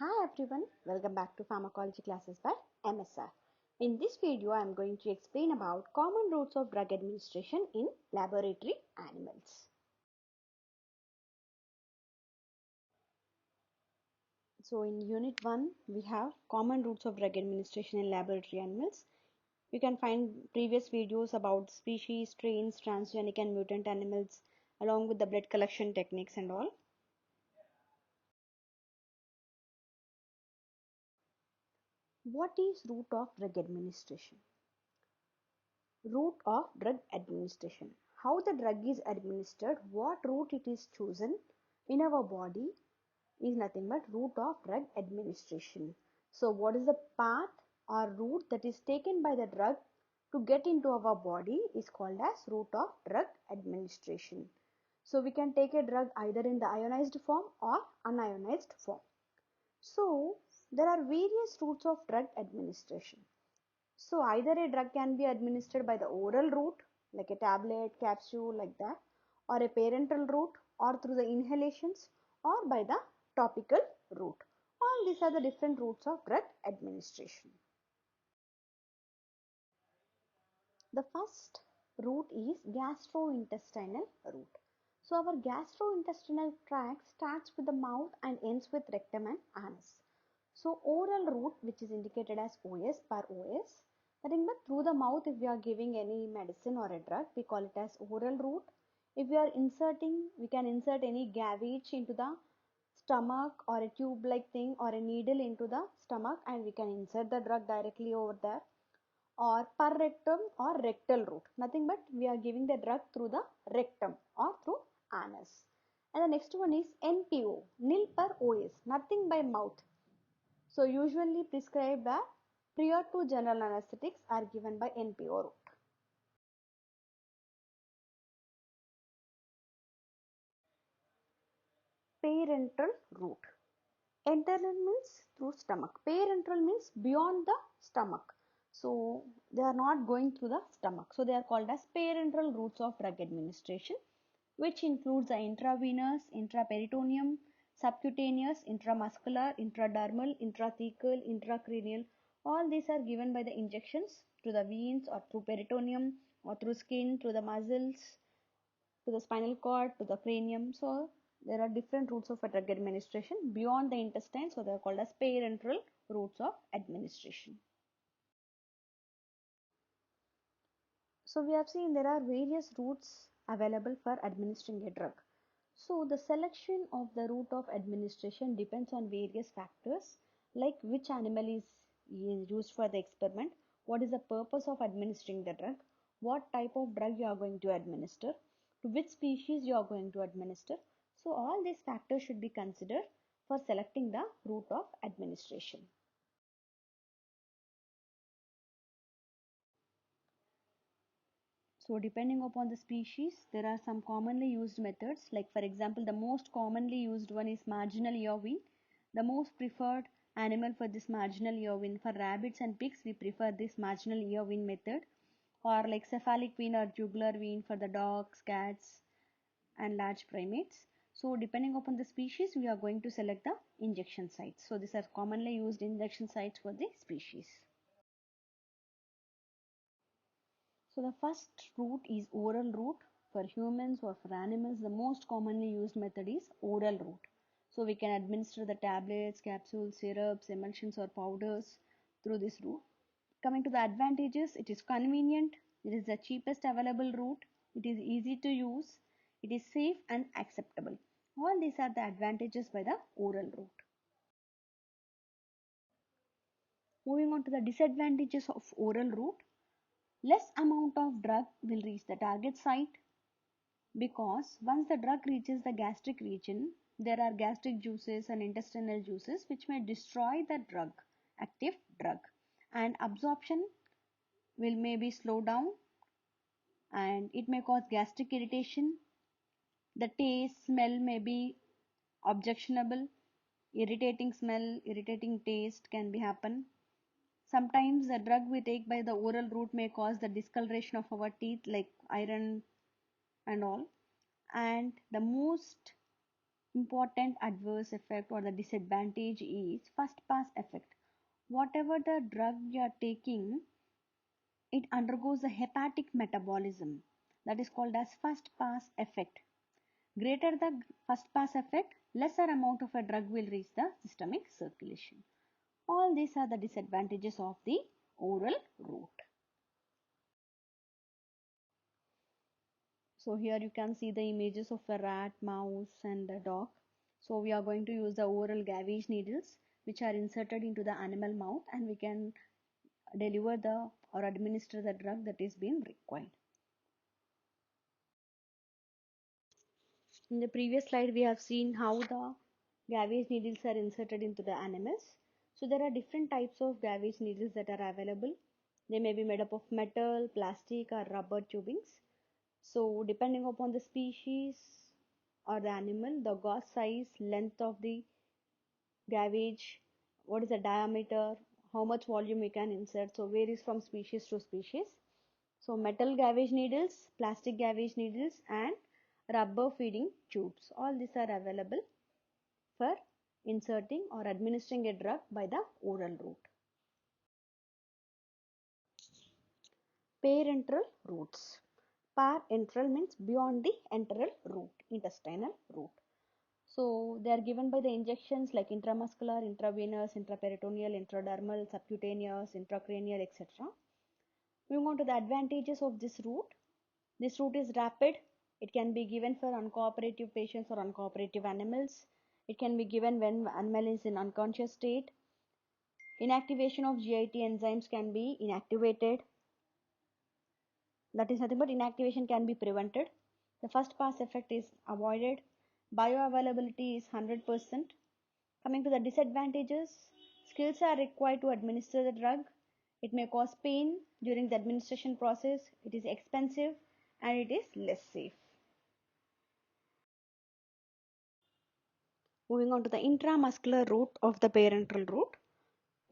Hi everyone, welcome back to Pharmacology Classes by MSR. In this video, I am going to explain about common routes of drug administration in laboratory animals. So in Unit 1, we have common routes of drug administration in laboratory animals. You can find previous videos about species, strains, transgenic and mutant animals along with the blood collection techniques and all. What is route of drug administration? Route of drug administration. How the drug is administered, what route it is chosen in our body is nothing but route of drug administration. So what is the path or route that is taken by the drug to get into our body is called as route of drug administration. So we can take a drug either in the ionized form or unionized form. So there are various routes of drug administration. So either a drug can be administered by the oral route, like a tablet, capsule, like that, or a parenteral route, or through the inhalations, or by the topical route. All these are the different routes of drug administration. The first route is gastrointestinal route. So our gastrointestinal tract starts with the mouth and ends with rectum and anus. So oral route, which is indicated as OS per OS, nothing but through the mouth. If we are giving any medicine or a drug, we call it as oral route. If we are inserting, we can insert any gavage into the stomach or a tube like thing or a needle into the stomach and we can insert the drug directly over there, or per rectum or rectal route. Nothing but we are giving the drug through the rectum or through anus. And the next one is NPO, nil per OS, nothing by mouth. So usually prescribed prior to general anesthetics are given by NPO route. Parenteral route. Enteral means through stomach. Parenteral means beyond the stomach. So they are not going through the stomach. So they are called as parenteral routes of drug administration, which includes the intravenous, intraperitoneum, subcutaneous, intramuscular, intradermal, intrathecal, intracranial. All these are given by the injections to the veins or through peritoneum or through skin, through the muscles, to the spinal cord, to the cranium. So there are different routes of drug administration beyond the intestine. So they are called as parenteral routes of administration. So we have seen there are various routes available for administering a drug. So the selection of the route of administration depends on various factors like which animal is used for the experiment, what is the purpose of administering the drug, what type of drug you are going to administer, to which species you are going to administer. So all these factors should be considered for selecting the route of administration. So depending upon the species, there are some commonly used methods. Like for example, the most commonly used one is marginal ear wean. The most preferred animal for this marginal ear wean, for rabbits and pigs, we prefer this marginal ear wean method. Or like cephalic wean or jugular wean for the dogs, cats and large primates. So depending upon the species, we are going to select the injection sites. So these are commonly used injection sites for the species. So the first route is oral route. For humans or for animals, the most commonly used method is oral route. So we can administer the tablets, capsules, syrups, emulsions or powders through this route. Coming to the advantages, it is convenient, it is the cheapest available route, it is easy to use, it is safe and acceptable. All these are the advantages by the oral route. Moving on to the disadvantages of oral route. Less amount of drug will reach the target site, because once the drug reaches the gastric region, there are gastric juices and intestinal juices which may destroy the drug, active drug, and absorption will maybe slow down and it may cause gastric irritation. The taste, smell may be objectionable, irritating smell, irritating taste can be happen. Sometimes the drug we take by the oral route may cause the discoloration of our teeth like iron and all. And the most important adverse effect or the disadvantage is first pass effect. Whatever the drug you are taking, it undergoes a hepatic metabolism, that is called as first pass effect. Greater the first pass effect, lesser amount of a drug will reach the systemic circulation. All these are the disadvantages of the oral route. So here you can see the images of a rat, mouse and a dog. So we are going to use the oral gavage needles which are inserted into the animal mouth, and we can deliver the or administer the drug that is being required. In the previous slide we have seen how the gavage needles are inserted into the animals. So there are different types of gavage needles that are available. They may be made up of metal, plastic or rubber tubings. So depending upon the species or the animal, the gauze size, length of the gavage, what is the diameter, how much volume we can insert, so varies from species to species. So metal gavage needles, plastic gavage needles and rubber feeding tubes, all these are available for inserting or administering a drug by the oral route. Parenteral routes. Parenteral means beyond the enteral route, intestinal route. So they are given by the injections like intramuscular, intravenous, intraperitoneal, intradermal, subcutaneous, intracranial, etc. Moving on to the advantages of this route. This route is rapid. It can be given for uncooperative patients or uncooperative animals. It can be given when animal is in unconscious state. Inactivation of GIT enzymes can be inactivated. That is nothing but inactivation can be prevented. The first pass effect is avoided. Bioavailability is 100%. Coming to the disadvantages, skills are required to administer the drug. It may cause pain during the administration process. It is expensive and it is less safe. Moving on to the intramuscular route of the parenteral route.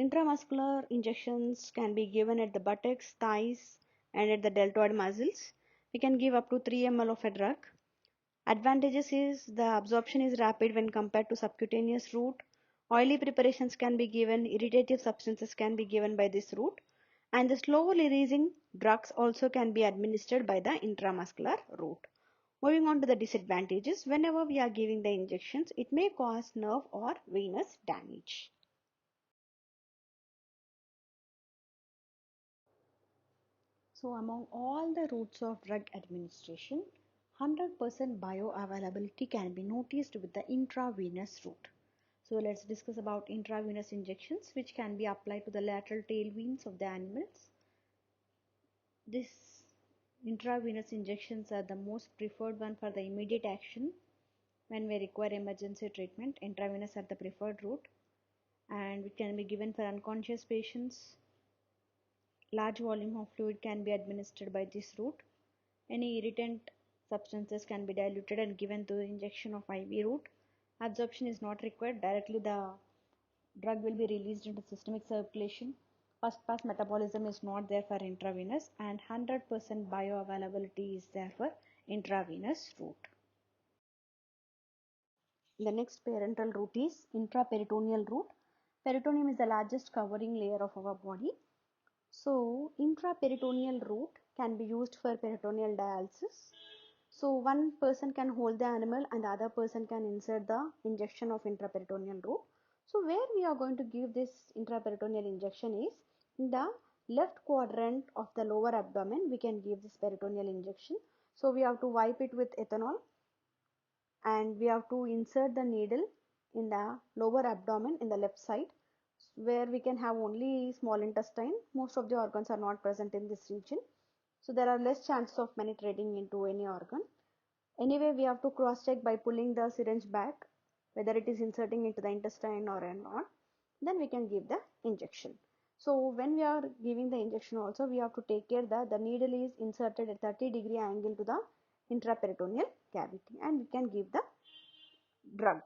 Intramuscular injections can be given at the buttocks, thighs, and at the deltoid muscles. We can give up to 3 ml of a drug. Advantages is the absorption is rapid when compared to subcutaneous route. Oily preparations can be given, irritative substances can be given by this route, and the slow releasing drugs also can be administered by the intramuscular route. Moving on to the disadvantages, whenever we are giving the injections, it may cause nerve or venous damage. So among all the routes of drug administration, 100% bioavailability can be noticed with the intravenous route. So let's discuss about intravenous injections which can be applied to the lateral tail veins of the animals. These intravenous injections are the most preferred one for the immediate action when we require emergency treatment. Intravenous are the preferred route, and it can be given for unconscious patients. Large volume of fluid can be administered by this route. Any irritant substances can be diluted and given through injection of IV route. Absorption is not required. Directly the drug will be released into systemic circulation. First pass metabolism is not there for intravenous, and 100% bioavailability is there for intravenous route. The next parenteral route is intraperitoneal route. Peritoneum is the largest covering layer of our body. So intraperitoneal route can be used for peritoneal dialysis. So one person can hold the animal and the other person can insert the injection of intraperitoneal route. So where we are going to give this intraperitoneal injection is in the left quadrant of the lower abdomen. We can give this peritoneal injection. So we have to wipe it with ethanol and we have to insert the needle in the lower abdomen in the left side, where we can have only small intestine. Most of the organs are not present in this region. So there are less chances of penetrating into any organ. Anyway, we have to cross check by pulling the syringe back whether it is inserting into the intestine or not. Then we can give the injection. So when we are giving the injection also, we have to take care that the needle is inserted at 30-degree angle to the intraperitoneal cavity and we can give the drug.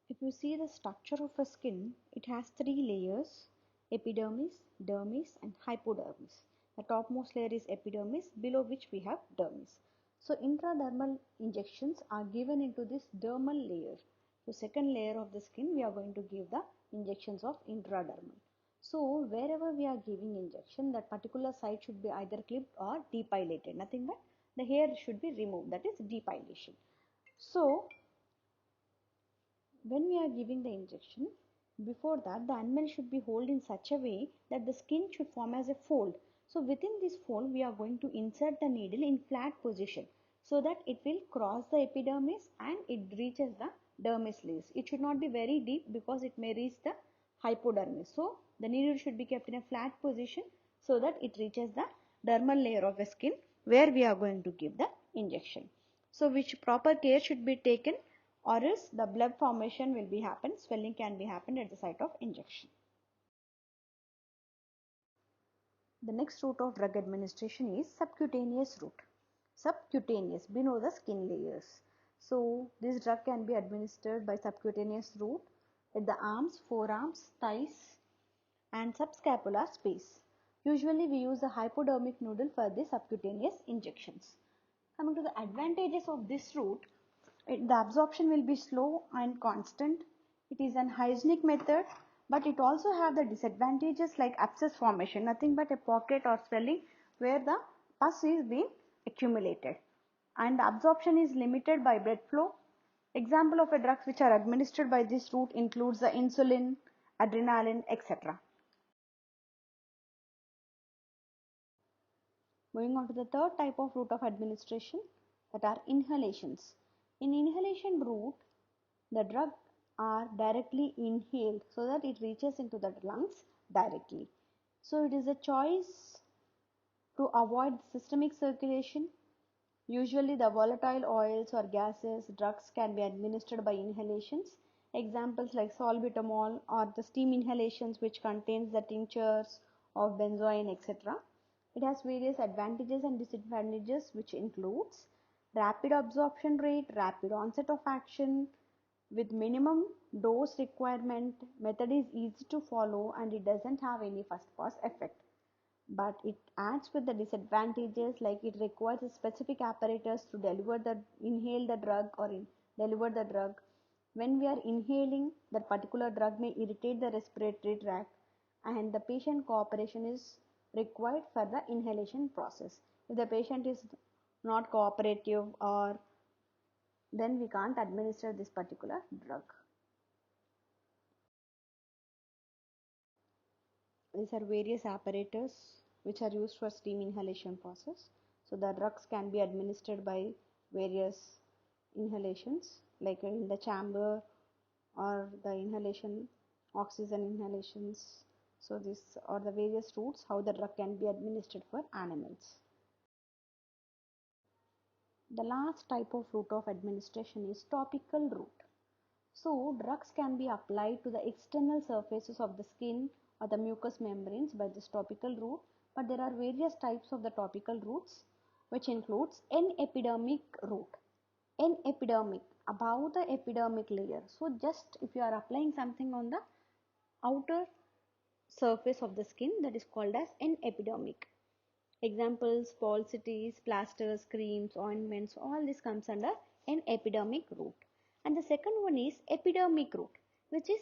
If you see the structure of a skin, it has three layers: epidermis, dermis and hypodermis. The topmost layer is epidermis, below which we have dermis. So intradermal injections are given into this dermal layer. So second layer of the skin, we are going to give the injections of intradermal. So wherever we are giving injection, that particular site should be either clipped or depilated. Nothing but the hair should be removed, that is depilation. So when we are giving the injection, before that the animal should be held in such a way that the skin should form as a fold. So within this fold we are going to insert the needle in flat position so that it will cross the epidermis and it reaches the dermis layers. It should not be very deep because it may reach the hypodermis. So the needle should be kept in a flat position so that it reaches the dermal layer of the skin where we are going to give the injection. So which proper care should be taken, or else the blood formation will be happen, swelling can be happen at the site of injection. The next route of drug administration is subcutaneous route. Subcutaneous, below the skin layers. So this drug can be administered by subcutaneous route at the arms, forearms, thighs and subscapular space. Usually we use a hypodermic needle for the subcutaneous injections. Coming to the advantages of this route, the absorption will be slow and constant. It is an hygienic method, but it also have the disadvantages like abscess formation, nothing but a pocket or swelling where the pus is being accumulated. And the absorption is limited by blood flow. Example of drugs which are administered by this route includes the insulin, adrenaline, etc. Moving on to the third type of route of administration, that are inhalations. In inhalation route, the drug are directly inhaled so that it reaches into the lungs directly. So it is a choice to avoid systemic circulation. Usually the volatile oils or gases, drugs can be administered by inhalations. Examples like salbutamol or the steam inhalations which contains the tinctures of benzoin, etc. It has various advantages and disadvantages which includes rapid absorption rate, rapid onset of action, with minimum dose requirement. Method is easy to follow and it doesn't have any first pass effect. But it adds with the disadvantages like it requires a specific apparatus to inhale the drug or deliver the drug. When we are inhaling, that particular drug may irritate the respiratory tract and the patient cooperation is required for the inhalation process. If the patient is not cooperative, or then we can't administer this particular drug. These are various apparatus which are used for steam inhalation process. So the drugs can be administered by various inhalations like in the chamber or the inhalation, oxygen inhalations. So these are the various routes how the drug can be administered for animals. The last type of route of administration is topical route. So drugs can be applied to the external surfaces of the skin or the mucous membranes by this topical route, but there are various types of the topical routes which includes N-epidermic route. N-epidermic, above the epidermic layer. So just if you are applying something on the outer surface of the skin, that is called as N-epidermic. Examples, falsities, plasters, creams, ointments, all this comes under an epidermic route. And the second one is epidermic route, which is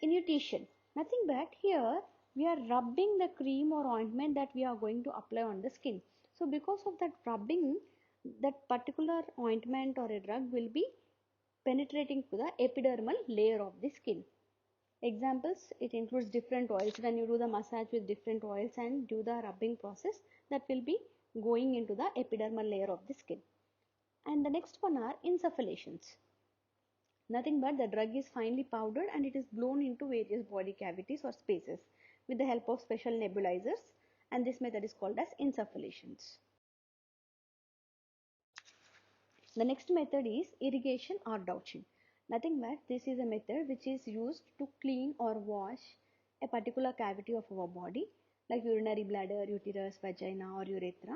inutition. Nothing but here we are rubbing the cream or ointment that we are going to apply on the skin. So because of that rubbing, that particular ointment or a drug will be penetrating to the epidermal layer of the skin. Examples, it includes different oils. When you do the massage with different oils and do the rubbing process, that will be going into the epidermal layer of the skin. And the next one are insufflations. Nothing but the drug is finely powdered and it is blown into various body cavities or spaces with the help of special nebulizers, and this method is called as insufflations. The next method is irrigation or douching. Nothing but this is a method which is used to clean or wash a particular cavity of our body like urinary bladder, uterus, vagina or urethra.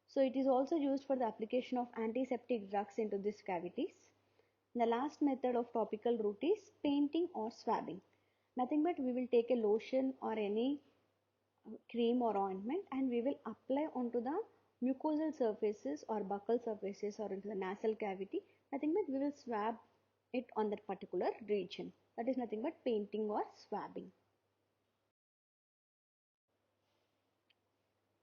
So it is also used for the application of antiseptic drugs into these cavities. The last method of topical route is painting or swabbing. Nothing but we will take a lotion or any cream or ointment, and we will apply onto the mucosal surfaces or buccal surfaces or into the nasal cavity. Nothing but we will swab it on that particular region. That is nothing but painting or swabbing.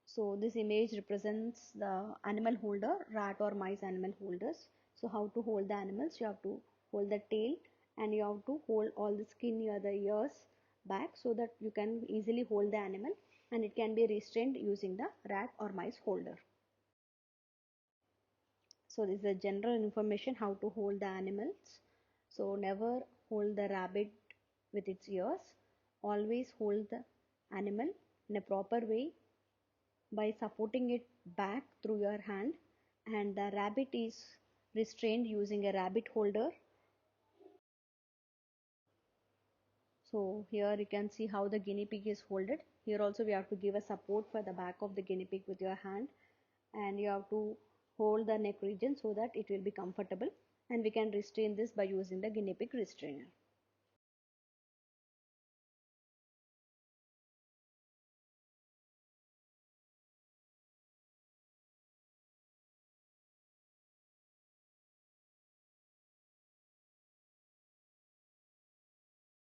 So this image represents the animal holder, rat or mice animal holders. So how to hold the animals? You have to hold the tail and you have to hold all the skin near the ears back so that you can easily hold the animal, and it can be restrained using the rat or mice holder. So this is a general information how to hold the animals. So never hold the rabbit with its ears. Always hold the animal in a proper way by supporting it back through your hand, and the rabbit is restrained using a rabbit holder. So here you can see how the guinea pig is holded. Here also we have to give a support for the back of the guinea pig with your hand, and you have to hold the neck region so that it will be comfortable, and we can restrain this by using the guinea pig restrainer.